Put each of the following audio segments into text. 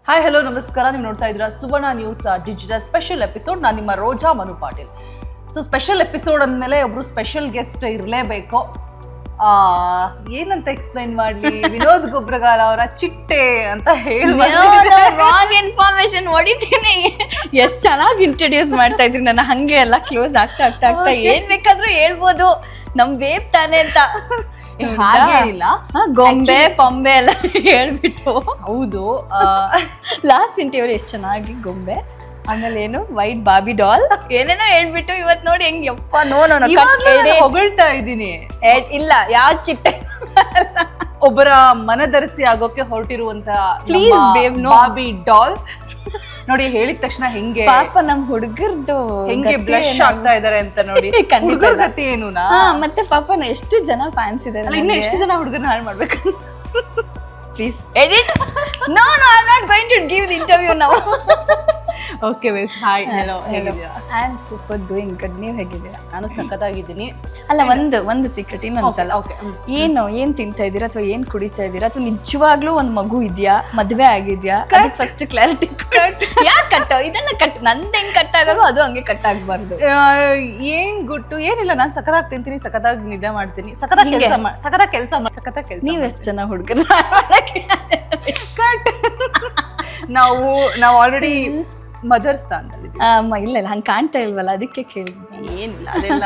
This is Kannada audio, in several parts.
ಹಾಯ್ ಹಲೋ ನಮಸ್ಕಾರ. ನೀವು ನೋಡ್ತಾ ಇದ್ದೀರಾ Suvarna news digital special episode. ನಾನು ನಿಮ್ಮ Roja Manu Patil. So special episode ಅಂದಮೇಲೆ ಒಬ್ರು ಸ್ಪೆಷಲ್ ಗೆಸ್ಟ್ ಇರಲೇಬೇಕು. ಏನಂತ ಎಕ್ಸ್ಪ್ಲೈನ್ ಮಾಡಲಿ, ವಿನೋದ್ ಗೊಬ್ರಗಾರ ಅವರ ಚಿಟ್ಟೆ ಅಂತ ರಾಂಗ್ ಇನ್ಫಾರ್ಮೇಶನ್ ಹೊಡಿತೀನಿ. ಎಷ್ಟ್ ಚೆನ್ನಾಗಿ ಇಂಟ್ರೊಡ್ಯೂಸ್ ಮಾಡ್ತಾ ಇದ್ರಿ ನನ್ನ, ಹಂಗೆ ಎಲ್ಲ ಕ್ಲೋಸ್ ಆಗ್ತಾ ಆಗ್ತಾ ಆಗ್ತಾ ಏನ್ ಬೇಕಾದ್ರೂ ಹೇಳ್ಬೋದು, ನಮ್ ವೇಬ್ ತಾನೆ ಅಂತ. ಹಾಗೇನಿಲ್ಲ, ಗೊಂಬೆ ಪೊಂಬೆ ಎಲ್ಲ ಹೇಳ್ಬಿಟ್ಟು. ಹೌದು, ಲಾಸ್ಟ್ ಇಂಟರ್ವ್ಯೂ ಎಷ್ಟು ಚೆನ್ನಾಗಿ ಗೊಂಬೆ, ಆಮೇಲೆ ಏನು ವೈಟ್ ಬಾಬಿ ಡಾಲ್ ಏನೇನೋ ಹೇಳ್ಬಿಟ್ಟು ಇವತ್ ನೋಡಿ ಹೆಂಗ್ ಯಪ್ಪ ಹೊಗಳ್ತಾ ಇದ್ದೀನಿ. ಇಲ್ಲ ಯಾವ ಚಿಟ್ಟೆ, ಒಬ್ಬರ ಮನದರ್ಸಿ ಆಗೋಕೆ ಹೊರಟಿರುವಂತ ಪ್ಲೀಸ್ ಬೇಬ್ ಬಾಬಿ ಡಾಲ್ ನೋಡಿ. ಹೇಳಿದ ತಕ್ಷಣ ಹೆಂಗೆ ಪಾಪ ನಮ್ ಹುಡುಗರ್ದು ಹೆಂಗೆ ಬ್ಲಶ್ ಆಗ್ತಾ ಇದಾರೆ ಅಂತ ನೋಡಿ. ಹುಡುಗರ ಗತಿ ಏನೂನಾ? ಮತ್ತೆ ಪಾಪ ಎಷ್ಟು ಜನ ಫ್ಯಾನ್ಸ್ ಇದಾರೆ. ಇನ್ನು ಎಷ್ಟು ಜನ ಹುಡುಗರನ್ನ ಹಾಳು ಮಾಡ್ಬೇಕು. Please edit. No no, I am not going to give the interview now. Okay waves, hi hello, ಹೇಗಿದ್ದೀರಾ? I am super doing good. ನೀವು ಹೇಗಿದ್ದೀರಾ? ನಾನು ಸಖತ್ತಾಗಿದ್ದೀನಿ. ಅಲ್ಲ, ಒಂದು ಸೀಕ್ರೆಟ್ ಇನ್ನೊಂದ್ಸಲ, ಏನ್ ತಿಂತಾ ಇದ್ದೀರಾ ಅಥವಾ ಏನ್ ಕುಡಿತಾ ಇದ್ದೀರಾ ಅಥವಾ ನಿಜವಾಗ್ಲೂ ಒಂದ್ ಮಗು ಇದೆಯಾ, ಮದ್ವೆ ಆಗಿದ್ಯಾ? First clarity. ಯಾಕೆ ಕಟ್ಟು ಇದೆಲ್ಲ ಕಟ್, ನಂದ್ ಹೆಂಗ್ ಕಟ್ ಆಗಲ್ವೋ ಅದು ಹಂಗೆ ಕಟ್ ಆಗ್ಬಾರ್ದು. ಏನ್ ಗುಟ್ಟು ಏನಿಲ್ಲ, ನಾನು ಸಖತ್ತಾಗಿ ತಿಂತೀನಿ, ಸಖತ್ತಾಗಿ ನಿದ್ದೆ ಮಾಡ್ತೀನಿ, ಸಖತ್ತಾಗಿ ಕೆಲಸ. ನೀವ್ ಎಷ್ಟ್ ಜನ ಹುಡುಗರು ಕಟ್? ನಾವು ಆಲ್ರೆಡಿ ಮದರ್ ಸ್ಥಾನದಲ್ಲಿ. ಇಲ್ಲ ಹಂಗೆ ಕಾಣ್ತಾ ಇಲ್ವಲ್ಲ, ಅದಕ್ಕೆ ಕೇಳಿದ್ದೆ. ಏನಿಲ್ಲ, ಅದೆಲ್ಲ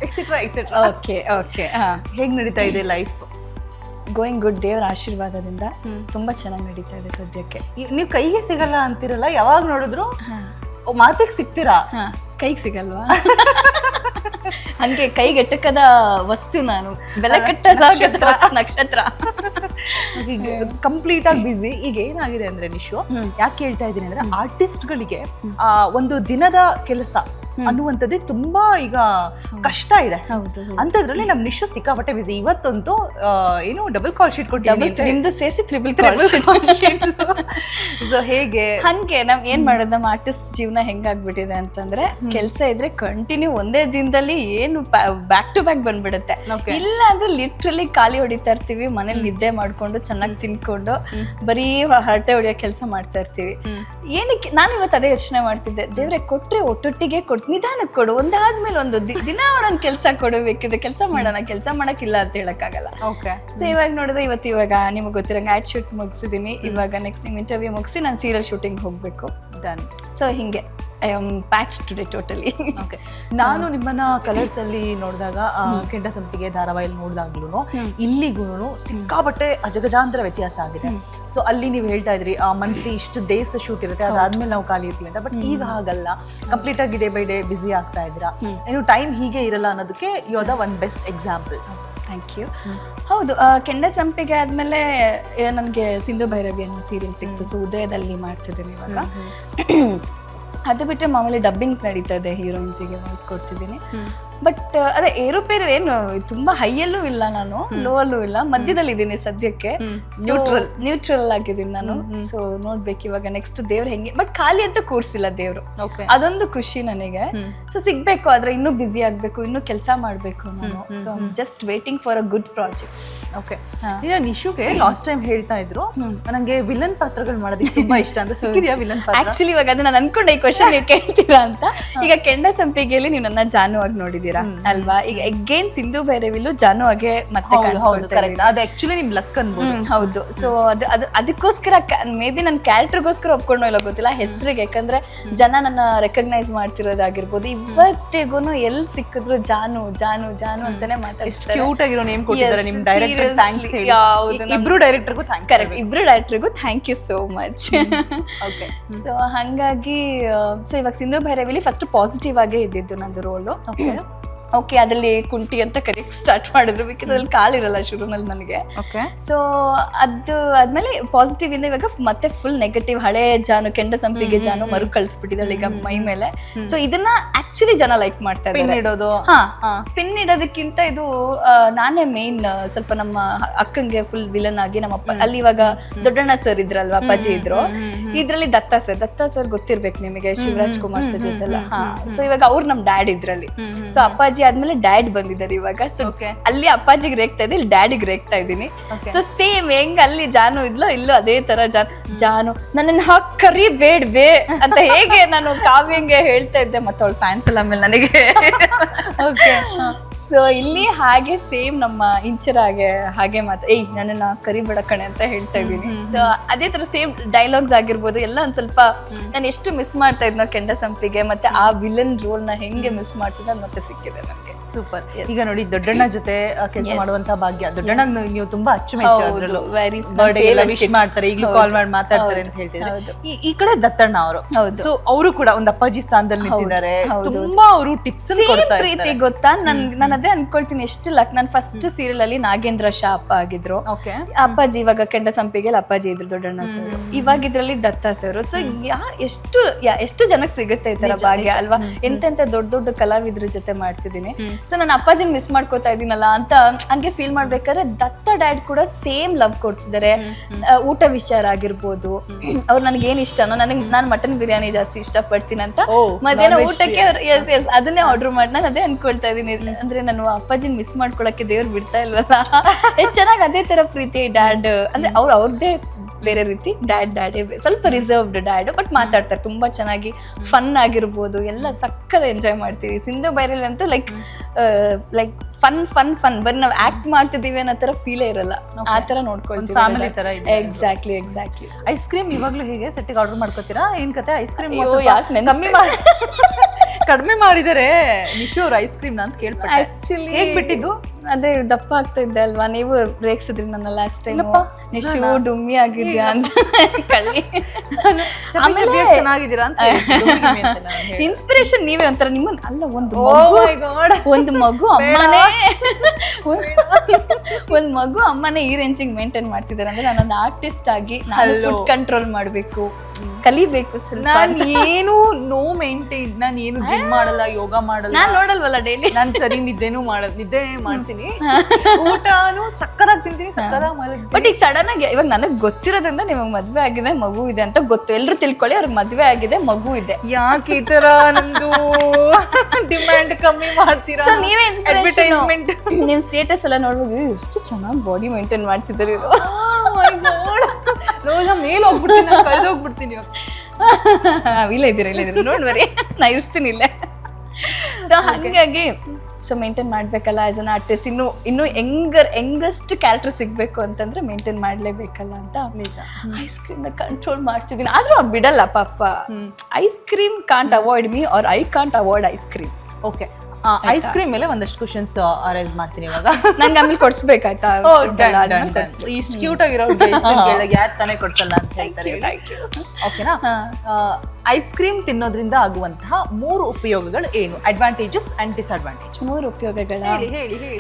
ಎಕ್ಸೆಟ್ರಾ ಎಕ್ಸೆಟ್ರಾ. Okay okay. ಹೇಗ್ ನಡೀತಾ ಇದೆ ಲೈಫ್? Going good. ದೇವರ ಆಶೀರ್ವಾದದಿಂದ ತುಂಬಾ ಚೆನ್ನಾಗಿ ನಡೀತಾ ಇದೆ ಸದ್ಯಕ್ಕೆ. ನೀವು ಕೈಗೆ ಸಿಗಲ್ಲ ಅಂತಿರಲ್ಲ, ಯಾವಾಗ ನೋಡಿದ್ರು ಮಾತಿಗೆ ಸಿಗ್ತೀರಾ? ಕೈಗೆ ಸಿಗಲ್ವಾ? ಹಂಗೆ ಕೈಗೆಟಕದ ವಸ್ತು ನಾನು, ಬೆಲೆ ಕಟ್ಟದ ನಕ್ಷತ್ರ. ಕಂಪ್ಲೀಟ್ ಆಗಿ ಬಿಸಿ. ಈಗ ಏನಾಗಿದೆ ಅಂದ್ರೆ ನಿಶು, ಯಾಕೆ ಹೇಳ್ತಾ ಇದ್ದೀನಿ ಅಂದ್ರೆ, ಆರ್ಟಿಸ್ಟ್ ಗಳಿಗೆ ಒಂದು ದಿನದ ಕೆಲಸ ಅನ್ನುವಂಥದ್ದೇ ತುಂಬಾ ಈಗ ಕಷ್ಟ ಇದೆ. ಅಂತದ್ರಲ್ಲಿ ನಮ್ ನಿಶು ಸಿಕ್ಕಾಪಟ್ಟೆ ಬಿಸಿ. ಇವತ್ತಂತೂ ಏನು ಡಬಲ್ ಕಾಲ್ ಶೀಟ್ ಕೊಟ್ಟಿದ್ದೀನಿ, ನಿಮ್ದು ಸೇರಿಸಿ ಟ್ರಿಬಲ್ ಕಾಲ್ ಶೀಟ್. ಸೊ ಹೇಗೆ ಹಂಗೆ ನಾವ್ ಏನ್ ಮಾಡೋದು, ನಮ್ಮ ಆರ್ಟಿಸ್ಟ್ ಜೀವನ ಹೆಂಗಾಗ್ಬಿಟ್ಟಿದೆ ಅಂತಂದ್ರೆ, ಕೆಲ್ಸ ಇದ್ರೆ ಕಂಟಿನ್ಯೂ ಒಂದೇ ದಿನದಲ್ಲಿ ಏನು ಬ್ಯಾಕ್ ಟು ಬ್ಯಾಕ್ ಬಂದ್ಬಿಡುತ್ತೆ. ಇಲ್ಲ ಅಂದ್ರೆ ಲಿಟ್ರಲಿ ಖಾಲಿ ಹೊಡಿತಾ ಇರ್ತೀವಿ, ಮನೇಲಿ ನಿದ್ದೆ ಮಾಡ್ಕೊಂಡು ಚೆನ್ನಾಗಿ ತಿನ್ಕೊಂಡು ಬರೀ ಹರಟೆ ಹೊಡಿಯೋ ಕೆಲಸ ಮಾಡ್ತಾ ಇರ್ತೀವಿ. ಏನಕ್ಕೆ ನಾನು ಇವತ್ತು ಅದೇ ಯೋಚನೆ ಮಾಡ್ತಿದ್ದೆ, ದೇವ್ರೆ ಕೊಟ್ರೆ ಒಟ್ಟೊಟ್ಟಿಗೆ ನಿಧಾನಕ್ಕೆ ಕೊಡು, ಒಂದಾದ್ಮೇಲೆ ಒಂದು ದಿನ ಒಂದೊಂದು ಕೆಲಸ ಕೊಡಬೇಕಿದೆ. ಕೆಲಸ ಮಾಡಕ್ಕಿಲ್ಲ ಅಂತ ಹೇಳಕ್ಕಾಗಲ್ಲ. ಸೊ ಇವಾಗ ನೋಡಿದ್ರೆ ಇವಾಗ ನಿಮಗೆ ಗೊತ್ತಿರಂಗ ಆಡ್ ಶೂಟ್ ಮುಗಿಸಿದೀನಿ. ಇವಾಗ ನೆಕ್ಸ್ಟ್ ನಿಮ್ ಇಂಟರ್ವ್ಯೂ ಮುಗಿಸಿ ನಾನು ಸೀರಿಯಲ್ ಶೂಟಿಂಗ್ ಹೋಗ್ಬೇಕು. ಡನ್. ಸೊ ಹಿಂಗೆ I am packed today totally. ನಾನು ನಿಮ್ಮನ್ನ ಕಲರ್ಸ್ ಅಲ್ಲಿ ನೋಡಿದಾಗ, ಕೆಂಡ ಸಂಪಿಗೆ ಧಾರಾವಾಹಿಲಿ ನೋಡಿದಾಗ್ಲೂ ಇಲ್ಲಿಗೂ ಸಿಕ್ಕಾಪಟ್ಟೆ ಅಜಗಜಾಂತರ ವ್ಯತ್ಯಾಸ ಆಗಿದೆ. ಸೊ ಅಲ್ಲಿ ನೀವು ಹೇಳ್ತಾ ಇದ್ರಿ ಮಂತ್ಲಿ ಇಷ್ಟು ಡೇಸ್ ಶೂಟ್ ಇರುತ್ತೆ, ಅದಾದ್ಮೇಲೆ ನಾವು ಖಾಲಿ ಇರ್ತೀವಿ ಅಂತ. ಬಟ್ ಈಗ ಹಾಗಲ್ಲ, ಕಂಪ್ಲೀಟ್ ಆಗಿ ಡೇ ಬೈ ಡೇ ಬಿಸಿ ಆಗ್ತಾ ಇದ್ದೀರಾ. ಏನು ಟೈಮ್ ಹೀಗೆ ಇರಲ್ಲ ಅನ್ನೋದಕ್ಕೆ you are the one best example. Thank you. ಹೌದು, ಕೆಂಡ ಸಂಪಿಗೆ ಆದ್ಮೇಲೆ ನನಗೆ ಸಿಂಧು ಭೈರವಿ ಅನ್ನೋ ಸೀರಿಯಲ್ ಸಿಕ್ತು. ಸೊ ಉದಯದಲ್ಲಿ ಮಾಡ್ತಿದ್ದೀನಿ ಇವಾಗ. ಅದು ಬಿಟ್ಟರೆ ಮಾಮೂಲಿ ಡಬ್ಬಿಂಗ್ಸ್ ನಡೀತಾ ಇದೆ, ಹೀರೋಯಿನ್ಸಿಗೆ ವಾಯ್ಸ್ ಕೊಡ್ತಿದ್ದೀನಿ. ಬಟ್ ಅದೇ ಏರುಪೇರು ಏನು ತುಂಬಾ ಹೈಯಲ್ಲೂ ಇಲ್ಲ, ನಾನು ಲೋವಲ್ಲೂ ಇಲ್ಲ, ಮಧ್ಯದಲ್ಲಿ ಇದ್ದೀನಿ ಸದ್ಯಕ್ಕೆ. ನ್ಯೂಟ್ರಲ್ ಆಗಿದ್ದೀನಿ ನಾನು. ಸೊ ನೋಡ್ಬೇಕು ಇವಾಗ ನೆಕ್ಸ್ಟ್ ದೇವ್ರು ಹೆಂಗೆ. ಬಟ್ ಖಾಲಿ ಅಂತ ಕೂರ್ಸಿಲ್ಲ ದೇವ್ರು, ಅದೊಂದು ಖುಷಿ ನನಗೆ. ಸೊ ಸಿಗ್ಬೇಕು, ಆದ್ರೆ ಇನ್ನೂ ಬ್ಯುಸಿ ಆಗ್ಬೇಕು, ಇನ್ನೂ ಕೆಲಸ ಮಾಡ್ಬೇಕು ನಾನು. So just waiting for a good projects. Okay. ನಿಶುಗೆ ಲಾಸ್ಟ್ ಟೈಮ್ ಹೇಳ್ತಾ ಇದ್ರು, ನನಗೆ ವಿಲನ್ ಪಾತ್ರಗಳು ಮಾಡೋದಕ್ಕೆ ತುಂಬಾ ಇಷ್ಟ ಅಂತ. ಸಿಕ್ಕಿದ್ಯಾ ವಿಲನ್ ಪಾತ್ರ? ಆಕ್ಚುಲಿ ಇವಾಗ ಅದನ್ನ ನಾನು ಅನ್ಕೊಂಡೆ ಈ ಕ್ವಶನ್ ನೀವು ಕೇಳ್ತೀರಾ ಅಂತ. ಈಗ ಕೆಂಡ ಸಂಪಿಗೆಯಲ್ಲಿ ನೀವು ನನ್ನ ಜಾನು ಆಗಿ ನೋಡಿದ್ದೀರಾ ಅಲ್ವಾ? ಈಗ ಅಗೇನ್ ಸಿಂಧು ಭೈರವಿಲು ಜಾನು ಆಗಿ ಮತ್ತೆ ಹೌದು. ಸೊ ಅದಕ್ಕೋಸ್ಕರ ಮೇ ಬಿ ನನ್ನ ಕ್ಯಾರೆಕ್ಟರ್ಗೋಸ್ಕರ ಒಪ್ಕೊಂಡೋ ಇಲ್ಲ ಗೊತ್ತಿಲ್ಲ, ಹೆಸರಿಗೆ. ಯಾಕಂದ್ರೆ ಜನ ನನ್ನ ರೆಕಗ್ನೈಸ್ ಮಾಡ್ತಿರೋದಾಗಿರ್ಬೋದು. ಇವತ್ತಿಗೂ ಎಲ್ಲಿ ಸಿಕ್ಕಿದ್ರು ಜಾನು ಜಾನು ಜಾನು ಅಂತಾನೆ ಮಾತಾಡ್ತಾರೆ. ಕ್ಯೂಟ್ ಆಗಿರೋ ನೇಮ್ ಕೊಟ್ಟಿದ್ದಾರೆ ನಿಮ್ಮ ಡೈರೆಕ್ಟರ್. ಥ್ಯಾಂಕ್ಸ್ ಹೇಳಿ. ಇಬ್ರು ಡೈರೆಕ್ಟರ್ಗೂ ಥ್ಯಾಂಕ್ಸ್. ಕರೆಕ್ಟ್, ಇಬ್ರು ಡೈರೆಕ್ಟರ್ಗೂ thank you so much. Okay. So ಹಾಗಾಗಿ ಇವಾಗ ಸಿಂಧು ಭೈರವಿಲಿ ಫಸ್ಟ್ ಪಾಸಿಟಿವ್ ಆಗೇ ಇದ್ದಿದ್ದು ನಂದು ರೋಲು. ಓಕೆ, ಅದ್ರಲ್ಲಿ ಕುಂಟಿ ಅಂತ ಕರೆಯಕ್ಕೆ ಸ್ಟಾರ್ಟ್ ಮಾಡಿದ್ರು, ಬಿಕಾಸ್ ಅದ್ರಲ್ಲಿ ಕಾಲಿರಲ್ಲ ಶುರುನಲ್ಲಿ ನನಗೆ. ಸೊ ಅದು ಆದ್ಮೇಲೆ ಪಾಸಿಟಿವ್ ಇಂದ ಇವಾಗ ಮತ್ತೆ ಫುಲ್ ನೆಗೆಟಿವ್, ಹಳೆ ಜಾನು ಕೆಂಡ ಸಂಪಿಗೆ ಜಾನು ಮರು ಕಳಿಸ್ಬಿಟ್ಟಿದ್ದಾಳೆ ಈಗ ಮೈ ಮೇಲೆ. ಸೊ ಇದನ್ನ ಆಕ್ಚುಲಿ ಜನ ಲೈಕ್ ಮಾಡ್ತಾ ಇದ್ದಾರೆ. ಪಿನ್ ಇಡೋದಕ್ಕಿಂತ ಇದು ನಾನೇ ಮೇನ್. ಸ್ವಲ್ಪ ನಮ್ಮ ಅಕ್ಕಂಗೆ ಫುಲ್ ವಿಲನ್ ಆಗಿ ನಮ್ಮಪ್ಪ ಅಲ್ಲಿ ಇವಾಗ ದೊಡ್ಡಣ್ಣ ಸರ್ ಇದ್ರಲ್ವಾ, ಅಪ್ಪಾಜಿ ಇದ್ರು. ಇದ್ರಲ್ಲಿ ದತ್ತ ಸರ್ ಗೊತ್ತಿರ್ಬೇಕು ನಿಮಗೆ, ಶಿವರಾಜ್ ಕುಮಾರ್ ಸರ್ ಜೊತೆಲ್ಲ. ಸೊ ಇವಾಗ ಅವ್ರು ನಮ್ ಡ್ಯಾಡ್ ಇದ್ರಲ್ಲಿ. ಸೊ ಅಪ್ಪಾಜಿ ಅಪ್ಪಾಜಿ ಆದ್ಮೇಲೆ ಡ್ಯಾಡ್ ಬಂದಿದ್ದಾರೆ ಇವಾಗ. ಸೊ ಅಲ್ಲಿ ಅಪ್ಪಾಜಿಗೆ ರೇಗ್ತಾ ಇದ್ದೆ, ಇಲ್ಲಿ ಡ್ಯಾಡಿಗೆ ರೇಗ್ತಾ ಇದ್ದೀನಿ. ಸೊ ಸೇಮ್ ಹೆಂಗ್ ಅಲ್ಲಿ ಜಾನು ಇದ್ಲೋ ಇಲ್ಲೂ ಅದೇ ತರ ಜಾನು ನನ್ನನ್ನು ಹಾಕಿ ಕರಿಬೇಡ್ಬೇ ಅಂತ ಹೇಗೆ ನಾನು ಕಾವ್ಯಂಗೆ ಹೇಳ್ತಾ ಇದ್ದೆ, ಮತ್ತೆ ಅವಳು ಫ್ಯಾನ್ಸ್ ಎಲ್ಲ ಆಮೇಲೆ ನನಗೆ. ಸೊ ಇಲ್ಲಿ ಹಾಗೆ ಸೇಮ್ ನಮ್ಮ ಇಂಚರಾಗೆ ಹಾಗೆ ಏಯ್ ನನ್ನನ್ನ ಕರಿಬೇಡ ಕಣೆ ಅಂತ ಹೇಳ್ತಾ ಇದ್ದೀನಿ. ಸೊ ಅದೇ ತರ ಸೇಮ್ ಡೈಲಾಗ್ಸ್ ಆಗಿರ್ಬೋದು ಎಲ್ಲ ಒಂದ್ ಸ್ವಲ್ಪ ನಾನು ಎಷ್ಟು ಮಿಸ್ ಮಾಡ್ತಾ ಇದ್ನೋ ಕೆಂಡ ಸಂಪಿಗೆ, ಮತ್ತೆ ಆ ವಿಲನ್ ರೋಲ್ ನ ಹೆಂಗೆ ಮಿಸ್ ಮಾಡ್ತಿದ್ದೆ ಅದು ಮತ್ತೆ ಸಿಕ್ಕಿದೆ ನನಗೆ. ಸೂಪರ್. ಈಗ ನೋಡಿ ದೊಡ್ಡಣ್ಣ ಜೊತೆ ಕೆಲಸ ಮಾಡುವಂತ ಭಾಗ್ಯ. ದೊಡ್ಡಣ್ಣ ನೀವು ತುಂಬಾ ಅಚ್ಚುಮೆಚ್ಚು, ಅದ್ರಲ್ಲೂ ಬರ್ಡೇ ಎಲ್ಲ ವಿಶ್ ಮಾಡ್ತಾರೆ, ಈಗಲೂ ಕಾಲ್ ಮಾಡಿ ಮಾತಾಡ್ತಾರೆ ಅಂತ ಹೇಳ್ತಿದ್ದಾರೆ. ಈ ಕಡೆ ದತ್ತಣ್ಣ ಅವರು, ಸೊ ಅವರು ಕೂಡ ಒಂದು ಅಪ್ಪಾಜಿ ಸ್ಥಾನದಲ್ಲಿ ನಿಂತಿದ್ದಾರೆ, ತುಂಬಾ ಅವರು ಟಿಪ್ಸ್ ಪ್ರೀತಿ ಗೊತ್ತಾ. ನಾನು ಅದೇ ಅನ್ಕೊಳ್ತೀನಿ ಎಷ್ಟು ಲಕ್. ನಾನು ಫಸ್ಟ್ ಸೀರಿಯಲ್ ಅಲ್ಲಿ ನಾಗೇಂದ್ರ ಶಾ ಅಪ್ಪ ಆಗಿದ್ರು, ಅಪ್ಪಾಜಿ ಇವಾಗ ಕೆಂಡ ಸಂಪಿಗೆ ಅಪ್ಪಾಜಿ ಇದ್ರು ದೊಡ್ಡಣ್ಣ ಸರ್, ಇವಾಗ ಇದ್ರಲ್ಲಿ ದತ್ತ ಸರ್. ಸೊ ಎಷ್ಟು ಜನಕ್ಕೆ ಸಿಗುತ್ತೆ ಈ ತರ ಭಾಗ್ಯ ಅಲ್ವಾ. ಎಂತೆಂತ ದೊಡ್ಡ ದೊಡ್ಡ ಕಲಾವಿದ್ರ ಜೊತೆ ಮಾಡ್ತಿದ್ದೀನಿ. ಸೊ ನಾನು ಅಪ್ಪಾಜಿನ ಮಿಸ್ ಮಾಡ್ಕೋತಾ ಇದೀನಲ್ಲ ಅಂತ ಹಂಗೆ ಫೀಲ್ ಮಾಡ್ಬೇಕಾದ್ರೆ ದತ್ತ ಡ್ಯಾಡ್ ಕೂಡ ಸೇಮ್ ಲವ್ ಕೊಡ್ತಿದ್ದಾರೆ. ಊಟ ವಿಚಾರ ಆಗಿರ್ಬೋದು, ಅವ್ರು ನನಗೆ ಏನ್ ಇಷ್ಟನೋ, ನಾನು ಮಟನ್ ಬಿರಿಯಾನಿ ಜಾಸ್ತಿ ಇಷ್ಟಪಡ್ತೀನಿ ಅಂತ ಮಧ್ಯಾಹ್ನ ಊಟಕ್ಕೆ ಅದನ್ನೇ ಆರ್ಡರ್ ಮಾಡಿ. ನಾನು ಅದೇ ಅನ್ಕೊಳ್ತಾ ಇದೀನಿ, ಅಂದ್ರೆ ನಾನು ಅಪ್ಪಾಜಿನ ಮಿಸ್ ಮಾಡ್ಕೊಳಕ್ಕೆ ದೇವ್ರು ಬಿಡ್ತಾ ಇಲ್ವಲ್ಲ. ಎಷ್ಟ್ ಚೆನ್ನಾಗಿ ಅದೇ ತರ ಪ್ರೀತಿ ಡ್ಯಾಡ್, ಅಂದ್ರೆ ಅವ್ರದ್ದೇ ಬೇರೆ ರೀತಿ, ಡ್ಯಾಡ್ ಸ್ವಲ್ಪ ರಿಸರ್ವ್ಡ್ ಡ್ಯಾಡ್, ಬಟ್ ಮಾತಾಡ್ತಾರೆ ತುಂಬಾ ಚೆನ್ನಾಗಿ. ಫನ್ ಆಗಿರ್ಬೋದು ಎಲ್ಲ ಸಕ್ಕದ ಎಂಜಾಯ್ ಮಾಡ್ತೀವಿ. ಸಿಂಧು ಬೈರಲ್ ಅಂತೂ ಲೈಕ್ ಫನ್ ಬರೀ ನಾವು ಆಕ್ಟ್ ಮಾಡ್ತಿದೀವಿ ಅನ್ನೋ ತರ ಫೀಲೇ ಇರಲ್ಲ, ಆ ತರ ನೋಡ್ಕೊಳ್ತೀವಿ. ಫ್ಯಾಮಿಲಿ ತರ. ಎಕ್ಸಾಕ್ಟ್ಲಿ. ಐಸ್ ಕ್ರೀಮ್ ಇವಾಗ್ಲೂ ಹೇಗೆ ಸೆಟ್ಟಿಗೆ ಆರ್ಡರ್ ಮಾಡ್ಕೋತೀರಾ? ಏನ್ ಕತೆ ಐಸ್ ಕ್ರೀಮ್ ಕಡಿಮೆ ಮಾಡಿದರೆ ನಿಶು ಅವ್ರ ಐಸ್ ಕ್ರೀಮ್ ಅಂತ ಕೇಳ್ಪಟ್ಟೆ. ಆಕ್ಚುಲಿ ಹೇಗ್ ಬಿಟ್ಟಿದ್ದು? ಅದೇ ದಪ್ಪ ಆಗ್ತಾ ಇದ್ದೆ ಅಲ್ವಾ, ನೀವು ರೇಗ್ಸಿದ್ರಿ ನನ್ನ ಲಾಸ್ಟ್ ಟೈಮ್, ನಿಶು ಡುಮ್ಮಿ ಆಗಿದ್ಯಾ ಅಂತ. ಕಳ್ಳಿ ಚೆನ್ನಾಗಿದ್ದೀರಾ ಅಂತ ಇನ್ಸ್ಪಿರೇಷನ್ ನೀವೇ ಒಂಥರ. ನಿಮ್ಮನ್ನ ಅಲ್ಲ ಒಂದು ಮಗು ಅಮ್ಮನೇ ಒಂದ್ ಮಗು ಅಮ್ಮನೇ ಈ ರೇಂಜಿಗೆ ಮೇಂಟೈನ್ ಮಾಡ್ತಿದ್ದಾರೆ ಅಂದ್ರೆ ನಾನೊಂದು ಆರ್ಟಿಸ್ಟ್ ಆಗಿ ನಾನು ಫುಡ್ ಕಂಟ್ರೋಲ್ ಮಾಡ್ಬೇಕು, ಕಲಿಬೇಕು. ಏನು ನೋ ಮೇಂಟೈನ್, ನಾನು ಏನು ಜಿಮ್ ಮಾಡಲ್ಲ, ಯೋಗ ಮಾಡಲ್ಲ, ನಾನ್ ನೋಡಲ್ವಲ್ಲ ಡೈಲಿ. ನಾನ್ ಸರಿ ನಿದ್ದೆ ಮಾಡ್ತೀನಿ, ಊಟನು ಸಕ್ಕದಾಗಿ ತಿಂತೀನಿ, ಸಕ್ಕದಾಗಿ ಮಲಗ್ತೀನಿ. ಬಟ್ ಈಗ ಸಡನ್ ಆಗಿ ಇವಾಗ ನನಗ್ ಗೊತ್ತಿರೋದ್ರಿಂದ ನಿಮಗ್ ಮದ್ವೆ ಆಗಿದೆ ಮಗು ಇದೆ ಅಂತ ಗೊತ್ತು, ಎಲ್ರು ತಿಳ್ಕೊಳ್ಳಿ ಅವ್ರಿಗೆ ಮದ್ವೆ ಆಗಿದೆ ಮಗು ಇದೆ. ಯಾಕೆ ಈ ತರ ನಮ್ದು ಡಿಮ್ಯಾಂಡ್ ಕಮ್ಮಿ ಮಾಡ್ತೀರಾ? ನೀವೇ ಅಡ್ವರ್ಟೈಸ್ಮೆಂಟ್ ನಿಮ್ ಸ್ಟೇಟಸ್ ಎಲ್ಲ ನೋಡ್ಬೇಕು, ಎಷ್ಟು ಚೆನ್ನಾಗಿ ಬಾಡಿ ಮೇಂಟೈನ್ ಮಾಡ್ತಿದ್ದಾರೆ ಇವರು. ರೋಜ ಮೇಲ್ ಹೋಗ್ಬಿಡ್ತೀನಿ, ಕಳ್ದೋಗ್ಬಿಡ್ತೀನಿ. ಇಲ್ಲ ಇದ್ದೀರಾ ನೋಡ್ಬರಿ, ನಾ ಇರ್ತೀನಿ ಇಲ್ಲೇ. ಸೊ ಹಾಗಾಗಿ ಸೊ ಮೇಂಟೈನ್ ಮಾಡ್ಬೇಕಲ್ಲ ಆಸ್ ಅನ್ ಆರ್ಟಿಸ್ಟ್. ಇನ್ನು ಯಂಗೆಸ್ಟ್ ಕ್ಯಾರೆಕ್ಟರ್ ಸಿಗ್ಬೇಕು ಅಂತಂದ್ರೆ ಮೇಂಟೈನ್ ಮಾಡ್ಲೇಬೇಕಲ್ಲ ಅಂತ ಐಸ್ ಕ್ರೀಮ್ ಕಂಟ್ರೋಲ್ ಮಾಡ್ತಿದ್ದೀನಿ. ಆದ್ರೂ ಬಿಡಲ್ಲ ಪಾಪ. Ice cream can't avoid me or I can't avoid ice cream. Okay, ice cream ಮೇಲೆ ಒಂದಷ್ಟು ಕ್ವಶನ್ಸ್ ಅರೇಂಜ್ ಮಾಡ್ತೀನಿ ಇವಾಗ. ನಂಗೆ ಆಮೇಲೆ ಕೊಡ್ಸ್ಬೇಕಾಯ್ತಾ? ಇಷ್ಟು ಕ್ಯೂಟ್ ಆಗಿರೋ ಯಾರು ತಾನೇ ಕೊಡ್ಸಲ್ಲ ಅಂತ ಹೇಳ್ತಾರೆ. ಓಕೆನಾ? ಐಸ್ ಕ್ರೀಮ್ ತಿನ್ನೋದ್ರಿಂದ ಆಗುವಂತಹ 3 ಉಪಯೋಗಗಳು ಏನು? Advantages and disadvantages. 3 ಉಪಯೋಗಗಳ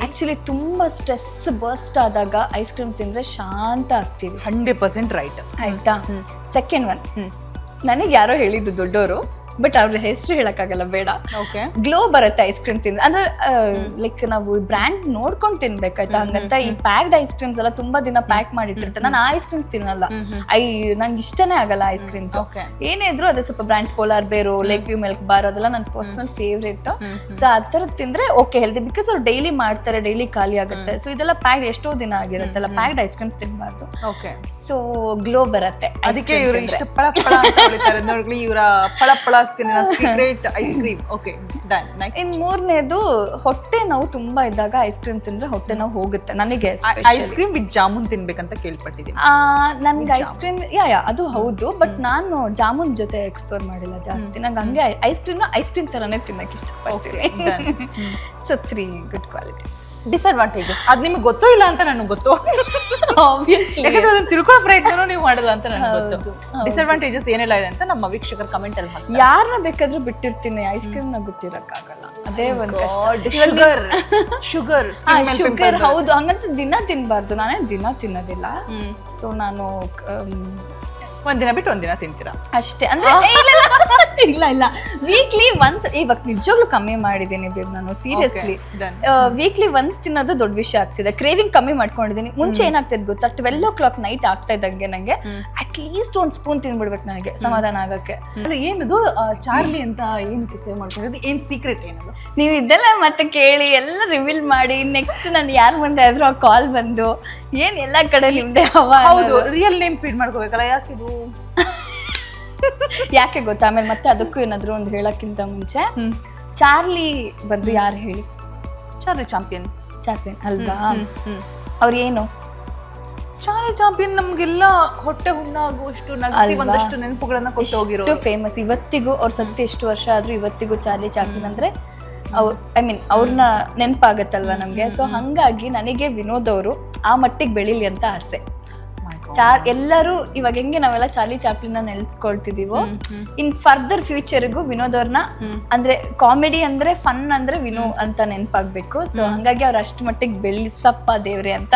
ಆಕ್ಚುಲಿ ತುಂಬಾ ಸ್ಟ್ರೆಸ್ ಬರ್ಸ್ಟ್ ಆದಾಗ ಐಸ್ ಕ್ರೀಮ್ ತಿಂದ್ರೆ ಶಾಂತ ಆಗ್ತೀವಿ. 100% ರೈಟ್. ಆಯ್ತಾ? ಸೆಕೆಂಡ್ ಒನ್, ನನಗೆ ಯಾರೋ ಹೇಳಿದ್ದು ದೊಡ್ಡವರು, ಬಟ್ ಅವ್ರ ಹೆಸರು ಹೇಳಕ್ಕಾಗಲ್ಲ, ಬೇಡ. ಗ್ಲೋ ಬರುತ್ತೆ ಐಸ್ ಕ್ರೀಮ್ ತಿಂದ್ರೆ. ಅಂದ್ರೆ ಲೈಕ್ ನಾವು ಬ್ರ್ಯಾಂಡ್ ನೋಡ್ಕೊಂಡು ತಿನ್ಬೇಕಾಯ್ತಾ, ಹಂಗಂತ ಈ ಪ್ಯಾಕ್ಡ್ ಐಸ್ ಕ್ರೀಮ್ಸ್ ಎಲ್ಲ ತುಂಬಾ ದಿನ ಪ್ಯಾಕ್ ಮಾಡಿಟ್ಟಿರ್ತಾರೆ. ನಾನು ಆ ಐಸ್ ಕ್ರೀಮ್ಸ್ ತಿನ್ನಲ್ಲ, ನಂಗೆ ಇಷ್ಟನೇ ಆಗಲ್ಲ ಐಸ್ ಕ್ರೀಮ್ಸ್. ಏನೇ ಇದ್ರು ಅದೇ ಸ್ವಲ್ಪ ಬ್ರ್ಯಾಂಡ್ಸ್, ಪೋಲಾರ್ ಬೇರು, ಲೇಕ್ ವ್ಯೂ ಮಿಲ್ಕ್ ಬಾರ್, ಅದೆಲ್ಲ ನನ್ನ ಪರ್ಸನಲ್ ಫೇವ್ರೇಟ್. ಸೊ ಆ ಥರದ್ದು ತಿಂದ್ರೆ ಓಕೆ ಹೆಲ್ದಿ, ಬಿಕಾಸ್ ಅವ್ರು ಡೈಲಿ ಮಾಡ್ತಾರೆ, ಡೈಲಿ ಖಾಲಿ ಆಗುತ್ತೆ. ಸೊ ಇದೆಲ್ಲ ಪ್ಯಾಕ್ಡ್ ಎಷ್ಟೋ ದಿನ ಆಗಿರುತ್ತಲ್ಲ, ಪ್ಯಾಕ್ಡ್ ಐಸ್ ಕ್ರೀಮ್ಸ್ ತಿನ್ಬಾರ್ದು. ಸೊ ಗ್ಲೋ ಬರುತ್ತೆ, ಅದಕ್ಕೆ ಇವರು ಇಷ್ಟು ಪಳ ಪಳ ಅಂತ ಹೇಳ್ತಾರೆ ನೋಡಿ, ಇವರ ಪಳ ಪಳ secret ice cream. Okay, done. In 3ನೇದು ಹೊಟ್ಟೆ ನೋವು ತುಂಬಾ ಇದ್ದಾಗ ಐಸ್ ಕ್ರೀಮ್ ತಿಂದ್ರೆ ಹೊಟ್ಟೆ ನೋವು ಹೋಗುತ್ತೆ. ನನಗೆ ಐಸ್ ಕ್ರೀಮ್ ವಿತ್ ಜಾಮೂನ್ ತಿನ್ಬೇಕಂತ ಕೇಳ್ಪಟ್ಟಿದ್ದೀನಿ. ನನ್ಗೆ ಐಸ್ ಕ್ರೀಮ್ ಅದು ಹೌದು, ಬಟ್ ನಾನು ಜಾಮೂನ್ ಜೊತೆ ಎಕ್ಸ್ಪ್ಲೋರ್ ಮಾಡಿಲ್ಲ ಜಾಸ್ತಿ. ನಂಗೆ ಹಂಗೆ ಐಸ್ ಕ್ರೀಮ್ ತರಾನೇ ತಿನ್ನಕ್ಕೆ ಇಷ್ಟಪಡ್ತೀನಿ. So 3 good qualities. ಡಿಸ್ಅಡ್ವಾಂಟೇಜಸ್ ಅದ್ ನಿಮ್ಗೆ ಗೊತ್ತೋ ಇಲ್ಲ ಅಂತ ನನಗೆ ಗೊತ್ತು, ಆಬ್ವಿಯಸ್ಲಿ. ಯಾಕಂದ್ರೆ ಅದನ್ನ ತಿಳ್ಕೊಳ್ಳೋ ಪ್ರಯತ್ನ ನೀವು ಮಾಡಲ್ಲ ಅಂತ ನನಗೆ ಗೊತ್ತು. ಡಿಸ್ಅಡ್ವಾಂಟೇಜಸ್ ಏನೆಲ್ಲ ಇದೆ ಅಂತ ನಮ್ಮ ವೀಕ್ಷಕರ ಕಮೆಂಟ್ ಅಲ್ಲಿ ಹಾಕಿ. ಯಾರನ್ನ ಬೇಕಾದ್ರೂ ಬಿಟ್ಟಿರ್ತೀನಿ, ಐಸ್ ಕ್ರೀಮ್ ನ ಬಿಟ್ಟಿರಕ್ಕಾಗಲ್ಲ, ಅದೇ ಒಂದ್ ಕಷ್ಟ. ಶುಗರ್ ಹೌದು, ಹಂಗಂತ ದಿನ ತಿನ್ಬಾರ್ದು. ನಾನೇ ದಿನ ತಿನ್ನೋದಿಲ್ಲ. ಸೊ ನಾನು ಒಂದಿನ ಬಿಟ್ಟು ಒಂದಿನ ತಿಂತೀರಾ ಅಷ್ಟೇ. ಅಂದ್ರೆ ಇಲ್ಲ ವೀಕ್ಲಿ ಒನ್ಸ್. ಇವಾಗ ನಿಜವಾಗ್ಲೂ ಕಮ್ಮಿ ಮಾಡಿದ್ದೀನಿ ನಾನು, ಸೀರಿಯಸ್ಲಿ. ವೀಕ್ಲಿ ಒನ್ಸ್ ತಿನ್ನೋದು ದೊಡ್ಡ ವಿಷಯ ಆಗ್ತಿದೆ. ಕ್ರೇವಿಂಗ್ ಕಮ್ಮಿ ಮಾಡ್ಕೊಂಡಿದ್ದೀನಿ. ಮುಂಚೆ ಏನಾಗ್ತಿದ್ ಗೊತ್ತಾ, 12 o'clock ನೈಟ್ ಆಗ್ತಾ ಇದ್ದಂಗೆ ನಂಗೆ ಅಟ್ಲೀಸ್ಟ್ ಒಂದು ಸ್ಪೂನ್ ತಿನ್ಬಿಡ್ಬೇಕು ನನಗೆ ಸಮಾಧಾನ ಆಗಕ್ಕೆ. ಏನದು ಚಾರ್ಲಿ ಅಂತ ಏನಕ್ಕೆ ಸೇವ್ ಮಾಡ್ಕೊಂಡಿರೋದು, ಏನ್ ಸೀಕ್ರೆಟ್ ಏನದು? ನೀವು ಇದೆಲ್ಲ ಮತ್ತೆ ಕೇಳಿ ಎಲ್ಲ ರಿವೀಲ್ ಮಾಡಿ ನೆಕ್ಸ್ಟ್ ನಾನು ಯಾರ ಮುಂದೆ ಆದ್ರೂ ಆ ಕಾಲ್ ಬಂದು ಏನ್ ಎಲ್ಲಾ ಕಡೆ ನಿಮ್ದೆ ಹೌದು, ರಿಯಲ್ ನೇಮ್ ಫೀಡ್ ಮಾಡ್ಕೋಬೇಕಲ್ಲ, ಯಾಕಿದು? ಯಾಕೆ ಗೊತ್ತಾ, ಆಮೇಲೆ ಮತ್ತೆ ಅದಕ್ಕೂ ಏನಾದ್ರು ಒಂದು ಹೇಳಕ್ಕಿಂತ ಮುಂಚೆ ಚಾರ್ಲಿ ಬಂದು ಯಾರು ಹೇಳಿ? ಚಾರ್ಲಿ ಚಾಂಪಿಯನ್ ಅಲ್ವಾ? ಅವ್ರು ಏನು ಚಾರ್ಲಿ ಚಾಂಪಿಯನ್ ನಮ್ಗೆಲ್ಲ ಹೊಟ್ಟೆ ಹುಣ್ಣಾಗುವಷ್ಟು ನಗಿಸಿ ಒಂದಷ್ಟು ನೆನಪುಗಳನ್ನ ಕೊಟ್ಟು ಹೋಗಿರೋ ಫೇಮಸ್. ಇವತ್ತಿಗೂ ಅವ್ರ ಸತ್ಯ ಎಷ್ಟು ವರ್ಷ ಆದ್ರೂ ಇವತ್ತಿಗೂ ಚಾರ್ಲಿ ಚಾಂಪಿಯನ್ ಅಂದ್ರೆ ಐ ಮೀನ್ ಅವ್ರನ್ನ ನೆನಪಾಗತ್ತಲ್ವಾ ನಮ್ಗೆ. ಸೊ ಹಂಗಾಗಿ ನನಗೆ ವಿನೋದ್ ಅವರು ಆ ಮಟ್ಟಿಗೆ ಬೆಳಿಲಿ ಅಂತ ಆಸೆ. ಎಲ್ಲರೂ ಇವಾಗ ಹೆಂಗೆ ನಾವೆಲ್ಲ ಚಾರ್ಲಿ ಚಾಪ್ಲಿನ್ ನೆನೆಸ್ಕೊಳ್ತಿದೀವೋ, ಇನ್ ಫರ್ದರ್ ಫ್ಯೂಚರ್ಗೂ ವಿನೋದ್ ಅವ್ರನ್ನ ಅಂದ್ರೆ ಕಾಮಿಡಿ ಅಂದ್ರೆ ಫನ್ ಅಂದ್ರೆ ವಿನೋ ಅಂತ ನೆನಪಾಗ್ಬೇಕು. ಸೊ ಹಂಗಾಗಿ ಅವ್ರ ಅಷ್ಟು ಮಟ್ಟಿಗೆ ಬೆಳೆಸಪ್ಪ ದೇವ್ರೆ ಅಂತ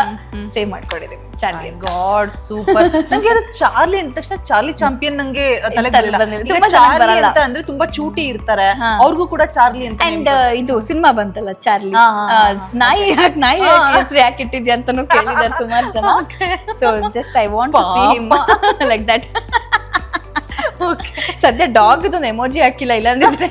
ಸೇವ್ ಮಾಡ್ಕೊಂಡಿದೀವಿ ಚಾರ್ಲಿ. God super. ನಂಗೆ ಅದು ಚಾರ್ಲಿ ಅಂದ ತಕ್ಷಣ ಚಾರ್ಲಿ ಚಾಂಪಿಯನ್ ನಂಗೆ ಬರಲ್ಲ ಅಂತ ಅಂದ್ರೆ ತುಂಬಾ ಚೂಟಿ ಇರ್ತಾರೆ, ಅವ್ರಿಗೂ ಕೂಡ ಚಾರ್ಲಿ ಅಂತ. ಅಂಡ್ ಇದು ಸಿನಿಮಾ ಬಂತಲ್ಲ ಚಾರ್ಲಿ, ನಾಯಿ ಹೆಸರು ಯಾಕೆ ಇಟ್ಟಿದ್ಯಾ ಅಂತಾನು ಕೇಳಿದಾರೆ ಸುಮಾರು ಜನ. So just I want to see him like that. ಸದ್ಯ ಡಾಗ್ ಒಂದು ಎಮೋಜಿ ಹಾಕಿಲ್ಲ, ಇಲ್ಲಾಂದ್ರೆ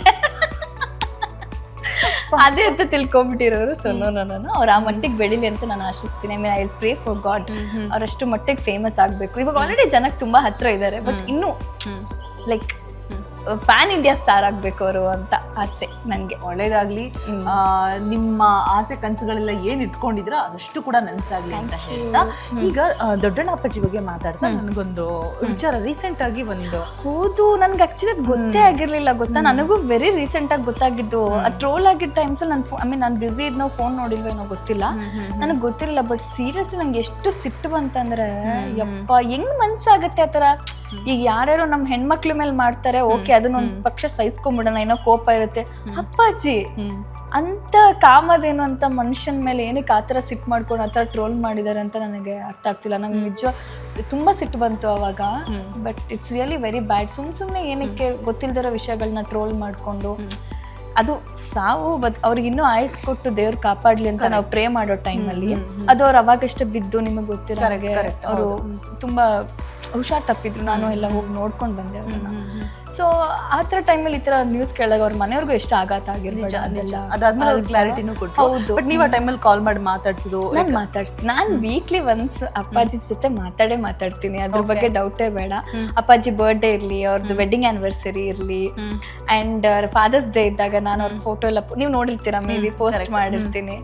ಅದೇ ಅಂತ ತಿಳ್ಕೊಂಡ್ಬಿಟ್ಟಿರೋರು. ಸೊ ನಾನು ಅವ್ರ ಆ ಮಟ್ಟಿಗೆ ಬೆಳಿಲಿ ಅಂತ ನಾನು ಆಶಿಸ್ತೀನಿ. I mean I pray for God ಅವರಷ್ಟು ಮಟ್ಟಿಗೆ ಫೇಮಸ್ ಆಗ್ಬೇಕು. ಇವಾಗ ಆಲ್ರೆಡಿ ಜನಕ್ಕೆ ತುಂಬಾ ಹತ್ರ ಇದ್ದಾರೆ, ಬಟ್ ಇನ್ನೂ ಲೈಕ್ ಪ್ಯಾನ್ ಇಂಡಿಯಾ ಸ್ಟಾರ್ ಆಗ್ಬೇಕು ಅವರು ಅಂತ ಆಸೆ ನನ್ಗೆ. ಒಳ್ಳೇದಾಗ್ಲಿ. ನಿಮ್ಮ ಆಸೆ ಕನಸುಗಳೆಲ್ಲ ಏನ್ ಇಟ್ಕೊಂಡಿದ್ರ ಅದಷ್ಟು ಕೂಡ ನನ್ಸಾಗ್ಲಿ ಅಂತ ಹೇಳ್ತಾ, ಈಗ ದೊಡ್ಡಣ್ಣ ಅಪ್ಪಾಜಿ ಬಗ್ಗೆ ಮಾತಾಡ್ತಾ ನನಗೊಂದು ವಿಚಾರ ರೀಸೆಂಟ್ ಆಗಿ ಒಂದು ಹೌದು, ನನ್ಗೆ ಆಕ್ಚುಲಿ ಅದು ಗೊತ್ತೇ ಆಗಿರ್ಲಿಲ್ಲ ಗೊತ್ತಾ. ನನಗೂ ವೆರಿ ರೀಸೆಂಟ್ ಆಗಿ ಗೊತ್ತಾಗಿದ್ದು. ಆ ಟ್ರೋಲ್ ಆಗಿದ್ದ ಟೈಮ್ಸ್ ಅಲ್ಲಿ ನಾನು ಬಿಸಿ ಇದ್ನೋ ಫೋನ್ ನೋಡಿಲ್ವೇನೋ ಗೊತ್ತಿಲ್ಲ, ನನಗೆ ಗೊತ್ತಿರಲಿಲ್ಲ. ಬಟ್ ಸೀರಿಯಸ್ಲಿ ನಂಗೆ ಎಷ್ಟು ಸಿಟ್ಟು ಬಂತಂದ್ರೆ, ಯಪ್ಪ ಹೆಂಗ್ ಮನ್ಸಾಗತ್ತೆ ಆತರ. ಈಗ ಯಾರ್ಯಾರೋ ನಮ್ ಹೆಣ್ಮಕ್ಳ ಮೇಲೆ ಮಾಡ್ತಾರೆ, ಓಕೆ ಅದನ್ನೊಂದ್ ಪಕ್ಷ ಸಹಿಸ್ಕೊಂಡ್ಬಿಡೋಣ, ಏನೋ ಕೋಪ ಇರುತ್ತೆ. ಅಪ್ಪಾಜಿ ಅಂತ ಕಾಮದೇನು ಅಂತ ಮನುಷ್ಯನ ಮೇಲೆ ಏನಕ್ಕೆ ಆತರ ಸಿಟ್ಟು ಮಾಡ್ಕೊಂಡು ಆತರ ಟ್ರೋಲ್ ಮಾಡಿದಾರೆ ಅಂತ ನನಗೆ ಅರ್ಥ ಆಗ್ತಿಲ್ಲ. ನಂಗೆ ನಿಜ ತುಂಬಾ ಸಿಟ್ಟು ಬಂತು ಅವಾಗ. But it's really very bad. ಸುಮ್ನೆ ಏನಕ್ಕೆ ಗೊತ್ತಿಲ್ದಿರೋ ವಿಷಯಗಳನ್ನ ಟ್ರೋಲ್ ಮಾಡ್ಕೊಂಡು, ಅದು ಸಾವು ಅವ್ರಿಗೆ ಇನ್ನೂ ಆಯಸ್ ಕೊಟ್ಟು ದೇವ್ರು ಕಾಪಾಡ್ಲಿ ಅಂತ ನಾವು ಪ್ರೇ ಮಾಡೋ ಟೈಮಲ್ಲಿ ಅದು ಅವ್ರು ಅವಾಗಷ್ಟೇ ಬಿದ್ದು ನಿಮಗೆ ಗೊತ್ತಿರೋ ಹಾಗೆ ಅವರು ತುಂಬಾ ಹುಷಾರ್ ತಪ್ಪಿದ್ರು. ನಾನು ಎಲ್ಲ ಹೋಗಿ ನೋಡ್ಕೊಂಡು ಬಂದೆ ಅವ್ರನ್ನ. ಸೊ ಆ ಥರ ಟೈಮಲ್ಲಿ ಈ ಥರ ನ್ಯೂಸ್ ಕೇಳಿದಾಗ ಅವ್ರ ಮನೆಯವ್ರಿಗೂ ಎಷ್ಟು ಆಘಾತ ಆಗಿರ್ಬೋದು. ಅದಾದ್ಮೇಲೆ ಕ್ಲಾರಿಟಿನೂ ಕೊಟ್ಟು. ಹೌದು, ಬಟ್ ನೀವು ಆ ಟೈಮಲ್ಲಿ ಕಾಲ್ ಮಾಡಿ ಮಾತಾಡ್ಸಿದ್ರು? ನಾನು ಮಾತಾಡ್ತೀನಿ. ನಾನು ವೀಕ್ಲಿ ಒನ್ಸ್ ಅಪ್ಪಾಜಿ ಜೊತೆ ಮಾತಾಡ್ತೀನಿ, ಅದ್ರ ಬಗ್ಗೆ ಡೌಟೇ ಬೇಡ. ಅಪ್ಪಾಜಿ ಬರ್ಡೇ ಇರ್ಲಿ, ಅವ್ರದ್ದು ವೆಡ್ಡಿಂಗ್ ಆನಿವರ್ಸರಿ ಇರ್ಲಿ, ಅಂಡ್ ಫಾದರ್ಸ್ ಡೇ ಇದ್ದಾಗ ನಾನು ಅವ್ರ ಫೋಟೋ ಎಲ್ಲ ನೀವು ನೋಡಿರ್ತೀರಾ ಮೇ ಬಿ ಪೋಸ್ಟ್ ಮಾಡಿರ್ತೀನಿ.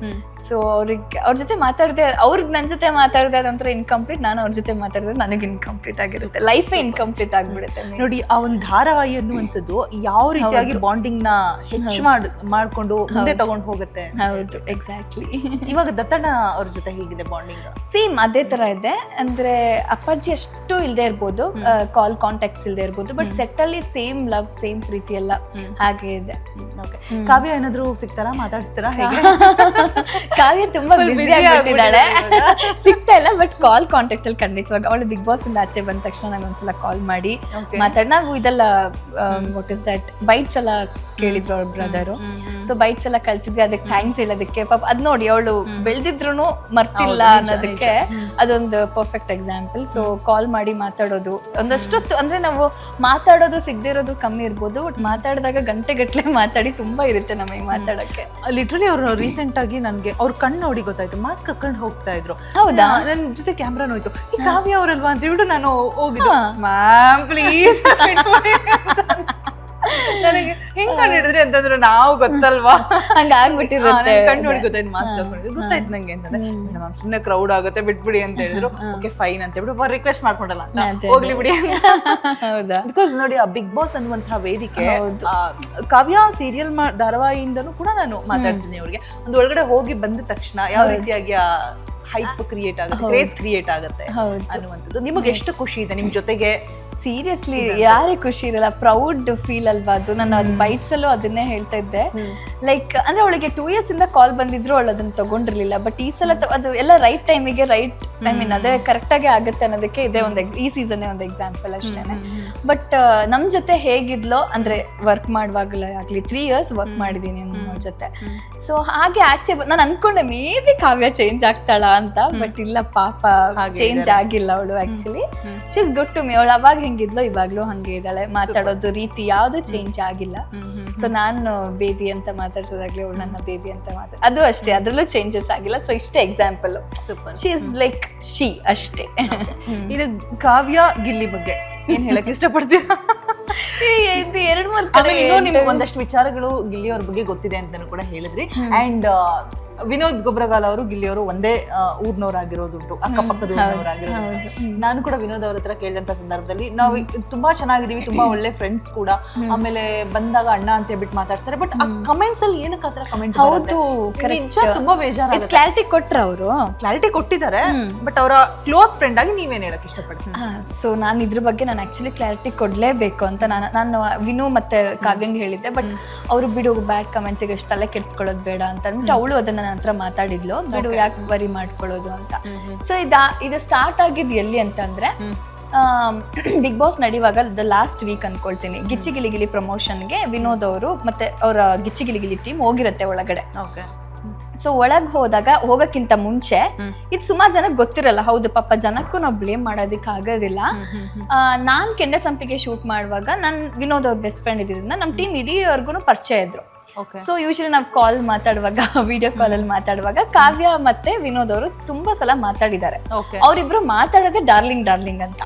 ಸೊ ಅವ್ರ ಜೊತೆ ಮಾತಾಡಿದೆ, ಅವ್ರಿಗೆ ನನ್ನ ಜೊತೆ ಮಾತಾಡಿದೆ ಅದೊಂಥರ ಇನ್ಕಂಪ್ಲೀಟ್, ನಾನು ಅವ್ರ ಜೊತೆ ಮಾತಾಡಿದ್ರೆ ನನಗೆ ಇನ್ಕಂಪ್ಲೀಟ್ ಆಗಿರುತ್ತೆ, ಲೈಫೇ ಇನ್ಕಂಪ್ಲೀಟ್ ಆಗ್ಬಿಡುತ್ತೆ. ನೋಡಿ, ಆ ಒಂದು ಧಾರಾವಾಹಿ ಅನ್ನುವಂಥದ್ದು ಯಾವ ರೀತಿಯಾಗಿ ಬಾಂಡಿಂಗ್ ನ ಹೆಚ್ಚು ಮಾಡ್ಕೊಂಡು ಮುಂದೆ ತಗೊಂಡು ಹೋಗುತ್ತೆ. ಹೌದು, ಎಕ್ಸಾಕ್ಟ್ಲಿ. ಇವಾಗ ದತ್ತಣ್ಣ ಅವ್ರ ಜೊತೆ ಹೇಗಿದೆ ಬಾಂಡಿಂಗ್? ಸೇಮ್ ಅದೇ ತರ ಇದೆ. ಅಂದ್ರೆ ಅಪ್ಪಾಜಿ ಅಷ್ಟು ಇಲ್ದೇ ಇರ್ಬೋದು, ಕಾಲ್ ಕಾಂಟ್ಯಾಕ್ಟ್ಸ್ ಇಲ್ದೇ ಇರ್ಬೋದು, ಬಟ್ ಸೆಟ್ ಅಲ್ಲಿ ಸೇಮ್ ಲವ್, ಸೇಮ್ ಪ್ರೀತಿ ಎಲ್ಲ ಹಾಗೆ ಇದೆ. ಕಾವ್ಯ ಏನಾದ್ರು ಸಿಗ್ತಾರಾ, ಮಾತಾಡ್ಸ್ತಾರಾ? ಕಾವ್ಯ ತುಂಬಾ ಬಿಸಿ ಆಗ್ಬಿಟ್ಟಿದ್ದಾಳೆ, ಸಿಗ್ತಾ ಇಲ್ಲ. ಬಟ್ ಕಾಲ್ ಕಾಂಟ್ಯಾಕ್ಟ್ ಅಲ್ಲಿ ಖಂಡಿತವಾಗ ಅವಳು ಬಿಗ್ ಬಾಸ್ ಇಂದ ಆಚೆ ಬಂದ ತಕ್ಷಣ ನಂಗೆ ಒಂದ್ಸಲ ಕಾಲ್ ಮಾಡಿ ಮಾತಾಡಿ, ನಾವು ಇದೆಲ್ಲ ವಾಟ್ ಇಸ್ ದಟ್ ಬೈಟ್ಸ್ ಎಲ್ಲ ಕೇಳಿದ್ರು ಅವ್ರ ಬ್ರದರು. ಸೊ ಬೈಟ್ಸ್ ಎಲ್ಲ ಕಳ್ಸಿದ್ವಿ, ಅದಕ್ಕೆ ಥ್ಯಾಂಕ್ಸ್ ಹೇಳೋದಕ್ಕೆ. ಪಾಪ ಅದ್ ನೋಡಿ ಅವಳು ಬೆಳೆದಿದ್ರು ಮರ್ತಿಲ್ಲ ಅನ್ನೋದಕ್ಕೆ ಅದೊಂದು ಪರ್ಫೆಕ್ಟ್ ಎಕ್ಸಾಂಪಲ್. ಸೊ ಕಾಲ್ ಮಾಡಿ ಮಾತಾಡೋದು ಒಂದಷ್ಟೊತ್ತು, ಅಂದ್ರೆ ನಾವು ಮಾತಾಡೋದು ಸಿಗದೆ ಇರೋದು ಕಮ್ಮಿ ಇರ್ಬೋದು, ಬಟ್ ಮಾತಾಡಿದಾಗ ಗಂಟೆಗಟ್ಲೆ ಮಾತಾಡಿ ತುಂಬಾ ಇರುತ್ತೆ ನಮಗೆ ಮಾತಾಡಕ್ಕೆ. ಲಿಟ್ರಲಿ ಅವ್ರು ರೀಸೆಂಟ್ ಆಗಿ ನನ್ಗೆ ಅವ್ರ ಕಣ್ಣು ನೋಡಿ ಗೊತ್ತಾಯ್ತು, ಮಾಸ್ಕ್ ಹಾಕೊಂಡು ಹೋಗ್ತಾ ಇದ್ರು. ಹೌದಾ? ನನ್ ಜೊತೆ ಕ್ಯಾಮ್ರಾ ನೋಯ್ತು, ಈ ಕಾವ್ಯ ಅವರಲ್ವಾ ಅಂತ ಹೇಳ್ಬಿಟ್ಟು ನಾನು ಹೋಗಿದ್ದು, ಮ್ಯಾಮ್ ಪ್ಲೀಸ್ ನನಗೆ ಹೆಂಗ್ ಕಂಡು ಹಿಡಿದ್ರಿ ಅಂತಂದ್ರು ನಾವು ಗೊತ್ತಲ್ವಾ, ಹಂಗಾಗ್ಬಿಟ್ಟಿರುತ್ತೆ. ಕಣ್ಣು ನೋಡಿ ಗೊತ್ತಾಯ್ತು, ಮಾಸ್ಕ್ ಹಾಕೊಂಡಿದ್ರು ಗೊತ್ತಾಯ್ತು ನಂಗೆ ಅಂತಂದ್ರೆ, ಮ್ಯಾಮ್ ಸುಮ್ಮನೆ ಕ್ರೌಡ್ ಆಗುತ್ತೆ ಬಿಟ್ಬಿಡಿ ಅಂತ ಹೇಳಿದ್ರು. ಓಕೆ ಫೈನ್ ಅಂತ ಹೇಳ್ಬಿಟ್ಟು ರಿಕ್ವೆಸ್ಟ್ ಮಾಡ್ಕೊಂಡಲ್ಲ ಅಂತ ಹೋಗ್ಲಿ ಬಿಡಿ. ಬಿಕಾಸ್ ನೋಡಿ, ಆ ಬಿಗ್ ಬಾಸ್ ಅನ್ನುವಂತಹ ವೇದಿಕೆ, ಕಾವ್ಯ ಸೀರಿಯಲ್ ಧಾರಾವಾಹಿಯಿಂದನೂ ಕೂಡ ನಾನು ಮಾತಾಡ್ತೀನಿ ಅವ್ರಿಗೆ. ಒಂದು ಒಳಗಡೆ ಹೋಗಿ ಬಂದ ತಕ್ಷಣ ಯಾವ ರೀತಿಯಾಗಿ ಹೈಪ್ ಕ್ರಿಯೇಟ್ ಆಗುತ್ತೆ, ಕ್ರೇಜ್ ಕ್ರಿಯೇಟ್ ಆಗುತ್ತೆ ಅನ್ನುವಂಥದ್ದು. ನಿಮಗೆ ಎಷ್ಟು ಖುಷಿ ಇದೆ ನಿಮ್ ಜೊತೆಗೆ? ಸೀರಿಯಸ್ಲಿ ಯಾರೇ ಖುಷಿ ಇರಲ್ಲ, ಪ್ರೌಡ್ ಫೀಲ್ ಅಲ್ವಾ ಅದು. ನಾನು ಅದು ಬೈಟ್ಸ್ ಅಲ್ಲೂ ಅದನ್ನೇ ಹೇಳ್ತಾ ಇದ್ದೆ. ಲೈಕ್ ಅಂದ್ರೆ ಅವಳಿಗೆ 2 years ಇಂದ ಕಾಲ್ ಬಂದಿದ್ರು, ಅವಳು ಅದನ್ನ ತಗೊಂಡಿರ್ಲಿಲ್ಲ. ಬಟ್ ಈ ಸಲ ಅದು ಎಲ್ಲ ರೈಟ್ ಟೈಮಿಗೆ ರೈಟ್, ಐ ಮೀನ್ ಅದೇ ಕರೆಕ್ಟ್ ಆಗಿ ಆಗುತ್ತೆ ಅನ್ನೋದಕ್ಕೆ ಇದೇ ಒಂದು ಈ ಸೀಸನ್ ಒಂದು ಎಕ್ಸಾಂಪಲ್ ಅಷ್ಟೇನೆ. ಬಟ್ ನಮ್ ಜೊತೆ ಹೇಗಿದ್ಲೋ ಅಂದ್ರೆ ವರ್ಕ್ ಮಾಡುವಾಗಲೇ ಆಗ್ಲಿ, 3 years ವರ್ಕ್ ಮಾಡಿದೀನಿ ಜೊತೆ. ಸೊ ಹಾಗೆ ಆಚೆ ನಾನು ಅನ್ಕೊಂಡೆ ಮೇ ಬಿ ಕಾವ್ಯ ಚೇಂಜ್ ಆಗ್ತಾಳ ಅಂತ, ಬಟ್ ಇಲ್ಲ ಪಾಪ ಚೇಂಜ್ ಆಗಿಲ್ಲ ಅವಳು. Actually she is good to me. ಅವಳು ಅವಾಗ ಹೆಂಗಿದ್ಲು ಇವಾಗ್ಲೂ ಹಂಗೆ ಇದ್ದಾಳೆ, ಮಾತಾಡೋದು ರೀತಿ ಯಾವ್ದು ಚೇಂಜ್ ಆಗಿಲ್ಲ. ಸೊ ನಾನು ಬೇಬಿ ಅಂತ ಮಾತಾಡ್ಸೋದಾಗ್ಲಿ ಅವಳು ನನ್ನ ಬೇಬಿ ಅಂತ ಅದು ಅಷ್ಟೇ, ಅದ್ರಲ್ಲೂ ಚೇಂಜಸ್ ಆಗಿಲ್ಲ. ಸೊ ಇಷ್ಟೇ example. She is like she ಅಷ್ಟೇ. ಇದು ಕಾವ್ಯ ಗಿಲ್ಲಿ ಬಗ್ಗೆ ಏನ್ ಹೇಳಕ್ ಇಷ್ಟಪಡ್ತೀರಾ? ಎರಡು ಮೂರು ಕಡೆ ನಿಮ್ಗೆ ಒಂದಷ್ಟು ವಿಚಾರಗಳು ಗಿಲ್ಲಿ ಅವ್ರ ಬಗ್ಗೆ ಗೊತ್ತಿದೆ ಅಂತಾನು ಕೂಡ ಹೇಳಿದ್ರಿ. ಅಂಡ್ ವಿನೋದ್ ಗೊಬ್ರಗಾಲ್ ಅವರು ಗಿಲ್ಲಿ ಅವರು ಒಂದೇ ಊರ್ನವರಾಗಿರೋದುಂಟು, ಅಕ್ಕಪಕ್ಕದ ಊರ್ನವರಾಗಿರೋದು. ನಾನು ಕೂಡ ವಿನೋದ್ ಅವ್ರ ಹತ್ರ ಕೇಳಿದಂತ ಸಂದರ್ಭದಲ್ಲಿ ನಾವು ತುಂಬಾ ಚೆನ್ನಾಗಿದೀವಿ, ತುಂಬಾ ಒಳ್ಳೆ ಫ್ರೆಂಡ್ಸ್ ಕೂಡ, ಆಮೇಲೆ ಬಂದಾಗ ಅಣ್ಣ ಅಂತ ಹೇಳ್ಬಿಟ್ಟು ಮಾತಾಡ್ತಾರೆ. ಬಟ್ ಆ ಕಮೆಂಟ್ಸ್ ಅಲ್ಲಿ ಏನಕ್ಕೆ ಆತರ ಕಮೆಂಟ್? ಹೌದು, ತುಂಬಾ ಬೇಜಾರ. ಕ್ಲಾರಿಟಿ ಕೊಟ್ರ ಅವರು? ಕ್ಲಾರಿಟಿ ಕೊಟ್ಟಿದ್ದಾರೆ, ಬಟ್ ಅವರ ಕ್ಲೋಸ್ ಫ್ರೆಂಡ್ ಆಗಿ ನೀವೇನ್ ಹೇಳಕ್ ಇಷ್ಟಪಡ್ತೀನಿ? ಸೊ ನಾನು ಇದ್ರ ಬಗ್ಗೆ ನಾನು ಆಕ್ಚುಲಿ ಕ್ಲಾರಿಟಿ ಕೊಡ್ಲೇಬೇಕು ಅಂತ ನಾನು ವಿನು ಮತ್ತೆ ಕಾವ್ಯಂಗ್ ಹೇಳಿದ್ದೆ. ಬಟ್ ಅವರು ಬಿಡು ಬ್ಯಾಡ್ ಕಮೆಂಟ್ಸಿಗೆ ಅಷ್ಟೆಲ್ಲ ಕೆಡ್ಸ್ಕೊಳ್ಳೋದು ಬೇಡ ಅಂತ ಅಂದ್ಬಿಟ್ಟು ಅವಳು ಅದನ್ನ ಹತ್ರ ಮಾತಾಡಿದ್ಲು, ಬಿಡು ಯಾಕೆ ವರಿ ಮಾಡ್ಕೊಳ್ಳೋದು ಅಂತ. ಸೊ ಇದು ಸ್ಟಾರ್ಟ್ ಆಗಿದ್ ಎಲ್ಲಿ ಅಂತಂದ್ರೆ ಬಿಗ್ ಬಾಸ್ ನಡೆಯುವಾಗ ದ ಲಾಸ್ಟ್ ವೀಕ್ ಅನ್ಕೊಳ್ತೀನಿ, ಗಿಚ್ಚಿ ಗಿಲಿ ಗಿಲಿ ಪ್ರಮೋಷನ್ಗೆ ವಿನೋದ್ ಅವರು ಮತ್ತೆ ಅವರ ಗಿಚ್ಚಿ ಗಿಲಿ ಗಿಲಿ ಟೀಮ್ ಹೋಗಿರತ್ತೆ ಒಳಗಡೆ. ಸೊ ಒಳಗ್ ಹೋಗಕ್ಕಿಂತ ಮುಂಚೆ ಇದು ಸುಮಾರು ಜನಕ್ಕೆ ಗೊತ್ತಿರಲ್ಲ. ಹೌದು ಪಾಪ ಜನಕ್ಕೂ ನಾವು ಬ್ಲೇಮ್ ಮಾಡೋದಕ್ಕೆ ಆಗೋದಿಲ್ಲ. ನಾನ್ ಕೆಂಡ ಸಂಪಿಗೆ ಶೂಟ್ ಮಾಡುವಾಗ ನನ್ ವಿನೋದ್ ಅವ್ರ ಬೆಸ್ಟ್ ಫ್ರೆಂಡ್ ಇದ್ರಿಂದ ನಮ್ಮ ಟೀಮ್ ಇಡೀವರ್ಗು ಪರಿಚಯ ಇದ್ರು. ಸೊ ಯೂಶಲಿ ನಾವು ಕಾಲ್ ಮಾತಾಡುವಾಗ, ವಿಡಿಯೋ ಕಾಲ್ ಅಲ್ಲಿ ಮಾತಾಡುವಾಗ ಕಾವ್ಯ ಮತ್ತೆ ವಿನೋದ್ ಅವರು ತುಂಬಾ ಸಲ ಮಾತಾಡಿದ್ದಾರೆ. ಅವ್ರಿಬ್ರು ಮಾತಾಡೋದೇ ಡಾರ್ಲಿಂಗ್ ಡಾರ್ಲಿಂಗ್ ಅಂತ.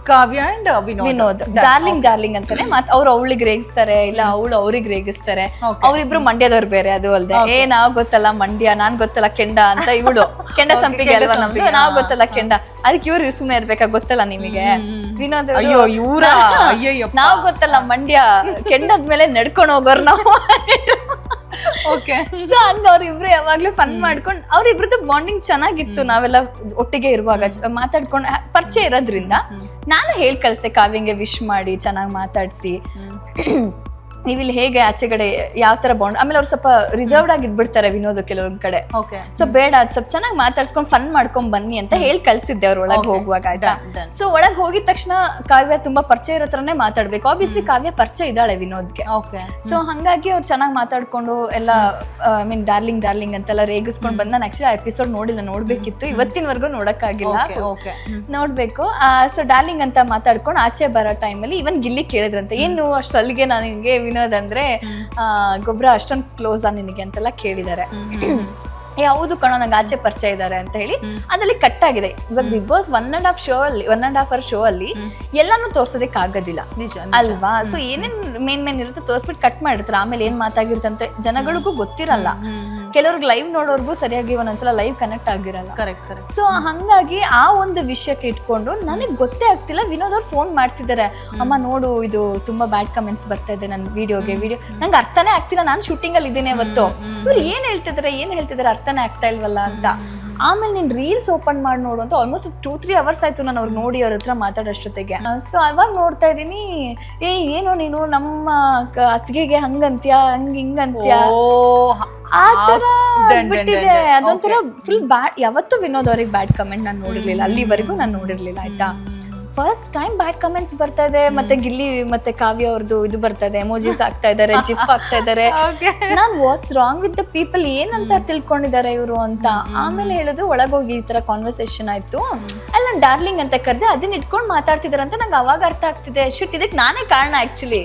ಕಾವ್ಯ ಅಂಡ್ ವಿನೋದ್ ಡಾರ್ಲಿಂಗ್ ಅಂತಾನೆ ಅವ್ರು ಅವಳಿಗೆ ರೇಗಿಸ್ತಾರೆ, ಇಲ್ಲ ಅವಳು ಅವ್ರಿಗೆ ರೇಗಿಸ್ತಾರೆ. ಅವ್ರಿಬ್ರು ಮಂಡ್ಯದವ್ರು ಬೇರೆ, ಅದು ಅಲ್ದೆ ನಾವ್ ಗೊತ್ತಲ್ಲ ಮಂಡ್ಯ, ನಾನ್ ಗೊತ್ತಲ್ಲ ಕೆಂಡ ಅಂತ. ಇವಳು ಕೆಂಡ ಸಂಪಿಗೆ ಅಲ್ವಾ ನಮ್ದು, ನಾವ್ ಗೊತ್ತಲ್ಲ ಕೆಂಡ, ಅದಕ್ಕೆ ಇವ್ರು ಸುಮ್ನೆ ಇರ್ಬೇಕಾ, ಗೊತ್ತಲ್ಲ ನಿಮಗೆ ವಿನೋದ್, ನಾವ್ ಗೊತ್ತಲ್ಲ ಮಂಡ್ಯ, ಕೆಂಡದ್ಮೇಲೆ ನಡ್ಕೊಂಡು ಹೋಗೋರು ನಾವು. ಸೊ ಹಂಗ ಅವ್ರಿಬ್ರು ಯಾವಾಗ್ಲೂ ಫನ್ ಮಾಡ್ಕೊಂಡ್ ಅವ್ರಿಬ್ರದ್ದು ಬಾಂಡಿಂಗ್ ಚೆನ್ನಾಗಿತ್ತು. ನಾವೆಲ್ಲ ಒಟ್ಟಿಗೆ ಇರುವಾಗ ಮಾತಾಡ್ಕೊಂಡ್ ಪರಿಚಯ ಇರೋದ್ರಿಂದ ನಾನು ಹೇಳ್ ಕಳಿಸ್ದೆ ಕಾವ್ಯಂಗೆ ವಿಶ್ ಮಾಡಿ ಚೆನ್ನಾಗಿ ಮಾತಾಡ್ಸಿ, ನೀವಿಲ್ಲಿ ಹೇಗೆ ಆಚೆಗಡೆ ಯಾವ ತರ ಬಾಂಡ್. ಆಮೇಲೆ ಅವ್ರು ಸ್ವಲ್ಪ ರಿಸರ್ವ್ಡ್ ಆಗಿ ಇದ್ಬಿಡ್ತಾರೆ ವಿನೋದ್ ಕೆಲವೊಂದ್ ಕಡೆ. ಸೊ ಬೇಡ ಅದ್ ಸ್ವಲ್ಪ ಚೆನ್ನಾಗಿ ಮಾತಾಡ್ಸ್ಕೊಂಡ್ ಫನ್ ಮಾಡ್ಕೊಂಡ್ ಬನ್ನಿ ಅಂತ ಹೇಳಿ ಕಳ್ಸಿದ್ದೆ ಅವ್ರ ಒಳಗ್ ಹೋಗುವಾಗ. ಆಯ್ತಾ? ಸೊ ಒಳಗ್ ಹೋಗಿದ ತಕ್ಷಣ ಕಾವ್ಯ ತುಂಬಾ ಪರಿಚಯ ಇರೋ ತರನೇ ಮಾತಾಡ್ಬೇಕು. ಆಬ್ವಿಯಸ್ಲಿ ಕಾವ್ಯ ಪರಿಚಯ ಇದ್ದಾಳೆ ವಿನೋದ್ಗೆ. ಸೊ ಹಂಗಾಗಿ ಅವ್ರು ಚೆನ್ನಾಗಿ ಮಾತಾಡ್ಕೊಂಡು ಎಲ್ಲ ಐ ಮೀನ್ ಡಾರ್ಲಿಂಗ್ ಅಂತೆಲ್ಲ ರೇಗಿಸ್ಕೊಂಡ್ ಬಂದ್. ನಾನು ಆಕ್ಚುಲಿ ಆ ಎಪಿಸೋಡ್ ನೋಡಿಲ್ಲ, ನೋಡ್ಬೇಕಿತ್ತು, ಇವತ್ತಿನವರೆಗೂ ನೋಡಕ್ಕಾಗಿಲ್ಲ, ನೋಡ್ಬೇಕು. ಸೊ ಡಾರ್ಲಿಂಗ್ ಅಂತ ಮಾತಾಡ್ಕೊಂಡು ಆಚೆ ಬರೋ ಟೈಮಲ್ಲಿ ಇವನ್ ಗಿಲ್ಲಿ ಕೇಳಿದ್ರಂತೆ, ಏನು ಅಷ್ಟು ಅಲ್ಲಿಗೆ ನಾನು ನಿನ್ಗೆ ವಿನೋದ್ ಅಂದ್ರೆ ಗೊಬ್ರ ಅಷ್ಟೊಂದು ಕ್ಲೋಸ್ ಆ ನಿನಗೆ ಅಂತೆಲ್ಲ ಕೇಳಿದ್ದಾರೆ. ಯಾವುದು ಕಣೋ ನಂಗೆ ಆಚೆ ಪರಿಚಯ ಇದ್ದಾರೆ ಅಂತ ಹೇಳಿ ಅದ್ರಲ್ಲಿ ಕಟ್ ಆಗಿದೆ. ಇವಾಗ ಬಿಗ್ ಬಾಸ್ 1.5 ಅವರ್ ಶೋ ಅಲ್ಲಿ ಎಲ್ಲಾನು ತೋರ್ಸೋದಕ್ಕೆ ಆಗೋದಿಲ್ಲ ಅಲ್ವಾ? ಸೊ ಏನೇನ್ ಮೇನ್ ಇರುತ್ತೆ ತೋರ್ಸ್ಬಿಟ್ಟು ಕಟ್ ಮಾಡಿರ್ತಾರೆ. ಆಮೇಲೆ ಏನ್ ಮಾತಾಗಿರ್ತಂತೆ ಜನಗಳಿಗೂ ಗೊತ್ತಿರಲ್ಲ. ಕೆಲವ್ರಿಗೆ ಲೈವ್ ನೋಡೋರ್ಗೂ ಸರಿಯಾಗಿ ಒಂದೊಂದ್ಸಲ ಲೈವ್ ಕನೆಕ್ಟ್ ಆಗಿರಲ್ಲ. ಸೊ ಹಂಗಾಗಿ ಆ ಒಂದು ವಿಷಯಕ್ಕೆ ಇಟ್ಕೊಂಡು ನನಗೆ ಗೊತ್ತೇ ಆಗ್ತಿಲ್ಲ. ವಿನೋದ್ ಅವ್ರು ಫೋನ್ ಮಾಡ್ತಿದ್ದಾರೆ, ಅಮ್ಮ ನೋಡು ಇದು ತುಂಬಾ ಬ್ಯಾಡ್ ಕಮೆಂಟ್ಸ್ ಬರ್ತಾ ಇದೆ ನನ್ನ ವಿಡಿಯೋ ನಂಗೆ ಅರ್ಥನೇ ಆಗ್ತಿಲ್ಲ, ನಾನು ಶೂಟಿಂಗ್ ಅಲ್ಲಿ ಇದ್ದೇನೆ ಅವತ್ತು, ಇವ್ರು ಏನ್ ಹೇಳ್ತಿದ್ದಾರೆ ಅರ್ಥನೇ ಆಗ್ತಾ ಇಲ್ವಲ್ಲ ಅಂತ. ಆಮೇಲೆ ನೀನ್ ರೀಲ್ಸ್ ಓಪನ್ ಮಾಡಿ ನೋಡು ಅಂತ ಆಲ್ಮೋಸ್ಟ್ 2-3 ಅವರ್ಸ್ ಆಯ್ತು ನಾನು ಅವ್ರು ನೋಡಿ ಅವ್ರ ಹತ್ರ ಮಾತಾಡೋಷ್ಟೊತ್ತಿಗೆ. ಸೊ ಅವಾಗ ನೋಡ್ತಾ ಇದೀನಿ, ಏನು ನೀನು ನಮ್ಮ ಅತ್ತಿಗೆಗೆ ಹಂಗಂತ್ಯಾ ಹಿಂಗಂತ್ಯಾ ಆ ತರ ಬಿಟ್ಟಿದೆ. ಅದೊಂಥರ ಫುಲ್ ಬ್ಯಾಡ್. ಯಾವತ್ತೂ ವಿನೋದ್ ಅವ್ರಿಗೆ ಬ್ಯಾಡ್ ಕಮೆಂಟ್ ನಾನು ನೋಡಿರ್ಲಿಲ್ಲ, ಅಲ್ಲಿವರೆಗೂ ನಾನು ನೋಡಿರ್ಲಿಲ್ಲ. ಆಯ್ತಾ? ಫಸ್ಟ್ ಟೈಮ್ ಬ್ಯಾಡ್ ಕಮೆಂಟ್ಸ್ ಬರ್ತಾ ಇದೆ. ಮತ್ತೆ ಗಿಲ್ಲಿ ಮತ್ತೆ ಕಾವ್ಯ ಅವ್ರದ್ದು ಇದು ಬರ್ತಾ ಇದೆ, ಎಮೋಜಿಸ್ ಆಗ್ತಾ ಇದಾರೆ, ಜಿಫ್ ಆಗ್ತಾ ಇದಾರೆ. ನಾನ್ what's wrong with the people, ಏನಂತ ತಿಳ್ಕೊಂಡಿದ್ದಾರೆ ಇವರು ಅಂತ. ಆಮೇಲೆ ಹೇಳಿದ್ರು ಒಳಗೋಗಿ ಈ ತರ ಕಾನ್ವರ್ಸೇಷನ್ ಆಯ್ತು, ಅಲ್ಲ ಡಾರ್ಲಿಂಗ್ ಅಂತ ಕರೆದೆ, ಅದನ್ನ ಇಟ್ಕೊಂಡು ಮಾತಾಡ್ತಿದಾರೆ ಅಂತ ನಂಗೆ ಅವಾಗ ಅರ್ಥ ಆಗ್ತಿದೆ. ಶಿಟ್, ಇದಕ್ಕೆ ನಾನೇ ಕಾರಣ ಆಕ್ಚುಲಿ.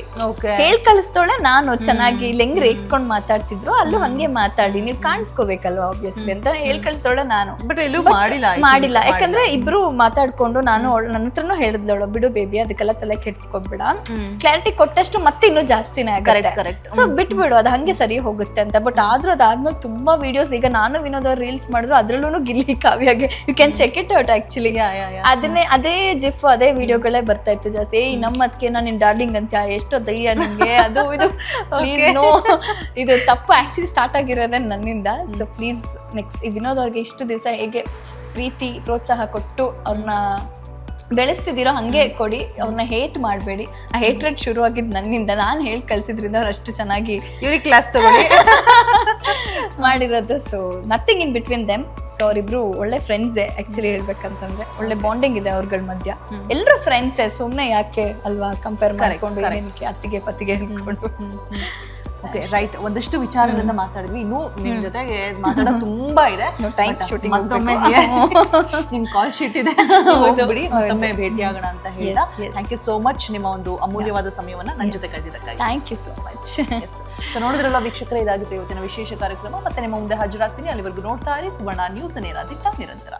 ಹೇಳ್ ಕಳಿಸ್ತೋಳೆ ನಾನು ಚೆನ್ನಾಗಿ ಇಲ್ಲಿ ಹೆಂಗ್ ರೇಗಿಸ್ಕೊಂಡ್ ಮಾತಾಡ್ತಿದ್ರು ಅಲ್ಲೂ ಹಂಗೆ ಮಾತಾಡಿ ನೀವು ಕಾಣಿಸ್ಕೋಬೇಕಲ್ವಾ ಆಬ್ವಿಯಸ್ಲಿ ಅಂತ ಹೇಳ್ ಕಳಿಸ್ತೋಳೆ ನಾನು. ಬಟ್ ಎಲ್ಲೂ ಮಾಡಿಲ್ಲ, ಯಾಕಂದ್ರೆ ಇಬ್ರು ಮಾತಾಡ್ಕೊಂಡು ನಾನು ನನ್ನ ಹತ್ರನೂ ಹೇಳಿದ್ಲವಳು, ಬಿಡು ಬೇಬಿ ಅದಕ್ಕೆಲ್ಲ ತಲೆ ಕೆಡ್ಸ್ಕೊಡ್ಬೇಡ, ಕ್ಲಾರಿಟಿ ಕೊಟ್ಟಷ್ಟು ಮತ್ತೆ ಇನ್ನೂ ಜಾಸ್ತಿನೇ ಆಗುತ್ತೆ, ಸೊ ಬಿಟ್ಬಿಡು ಅದು ಹಂಗೆ ಸರಿ ಹೋಗುತ್ತೆ ಅಂತ. ಬಟ್ ಆದ್ರೂ ಅದಾದ್ಮೇಲೆ ತುಂಬಾ ವಿಡಿಯೋಸ್ ಈಗ ನಾನು ವಿನೋದ್ ಅವ್ರು ರೀಲ್ಸ್ ಮಾಡಿದ್ರು ಅದ್ರಲ್ಲೂ ಗಿಲ್ಲಿ ಕಾವ್ಯಗೆ you can check it out actually. ಅದೇ ಜಿಫ್ ಅದೇ ವಿಡಿಯೋಗಳೇ ಬರ್ತಾ ಇತ್ತು ಜಾಸ್ತಿ. ನಮ್ಮ ಅದಕ್ಕೆ ನಾನು ನಿನ್ ಡಾರ್ಲಿಂಗ್ ಅಂತ ಎಷ್ಟೋ ಧೈರ್ಯ ನಿಮ್ಗೆ, ಅದು ಇದು ಇದು ತಪ್ಪು ಆಕ್ಚುಲಿ ಸ್ಟಾರ್ಟ್ ಆಗಿರೋದೇ ನನ್ನಿಂದ. ಸೊ ಪ್ಲೀಸ್ ನೆಕ್ಸ್ಟ್ ವಿನೋದ್ ಅವ್ರಿಗೆ ಇಷ್ಟು ದಿವಸ ಹೇಗೆ ಪ್ರೀತಿ ಪ್ರೋತ್ಸಾಹ ಕೊಟ್ಟು ಅವ್ರನ್ನ ಬೆಳೆಸ್ತಿದ್ದೀರೋ ಹಂಗೆ ಕೊಡಿ, ಅವ್ರನ್ನ ಹೇಟ್ ಮಾಡಬೇಡಿ. ಆ ಹೇಟ್ರೆಡ್ ಶುರು ಆಗಿದ್ದು ನನ್ನಿಂದ, ನಾನು ಹೇಳಿ ಕಳ್ಸಿದ್ರಿಂದ ಅವ್ರು ಅಷ್ಟು ಚೆನ್ನಾಗಿ ಇವ್ರಿಗೆ ಕ್ಲಾಸ್ ತಗೊಳ್ಳಿ ಮಾಡಿರೋದು. So nothing in between them. So ಅವರಿಬ್ರು ಒಳ್ಳೆ ಫ್ರೆಂಡ್ಸೇ ಆಕ್ಚುಲಿ ಹೇಳ್ಬೇಕಂತಂದ್ರೆ, ಒಳ್ಳೆ ಬಾಂಡಿಂಗ್ ಇದೆ ಅವ್ರಗಳ ಮಧ್ಯ. ಎಲ್ಲರೂ ಫ್ರೆಂಡ್ಸೇ, ಸುಮ್ಮನೆ ಯಾಕೆ ಅಲ್ವಾ ಕಂಪೇರ್ ಮಾಡ್ಕೊಂಡು ಏನಕ್ಕೆ ಅತ್ತಿಗೆ ಪತ್ತಿಗೆ ಅನ್ಕೊಂಡು. ಓಕೆ ರೈಟ್, ಒಂದಷ್ಟು ವಿಚಾರಗಳನ್ನ ಮಾತಾಡಿದ್ವಿ. ಇನ್ನೂ ನಿಮ್ ಜೊತೆಗೆ ಮಾತಾಡೋದು ತುಂಬಾ ಇದೆ. ಟೈಮ್ ಶೂಟಿಂಗ್ ಮತ್ತೊಮ್ಮೆ ನಿಮ್ ಕಾಲ್ ಶೀಟ್ ಇದೆ, ಹೋಗ್ಬಿಡಿ, ಮತ್ತೊಮ್ಮೆ ಭೇಟಿಯಾಗೋಣ ಅಂತ ಹೇಳ್ತಾ ಥ್ಯಾಂಕ್ ಯು ಸೋ ಮಚ್ ನಿಮ್ಮ ಒಂದು ಅಮೂಲ್ಯವಾದ ಸಮಯವನ್ನ ನನ್ನ ಜೊತೆ ಕಳೆದಿದ್ದಕ್ಕಾಗಿ. Thank you so much. So ನೋಡಿದ್ರಲ್ಲ ವೀಕ್ಷಕರೇ, ಇದಾಗಿತ್ತು ಇವತ್ತಿನ ವಿಶೇಷ ಕಾರ್ಯಕ್ರಮ. ಮತ್ತೆ ನಿಮ್ಮ ಮುಂದೆ ಹಾಜರಾಗ್ತೀನಿ. ಅಲ್ಲಿವರೆಗೂ ನೋಡ್ತಾ ಇರಿ ಸುವರ್ಣ ನ್ಯೂಸ್, ನೇರ ದಿಟ್ಟ ನಿರಂತರ.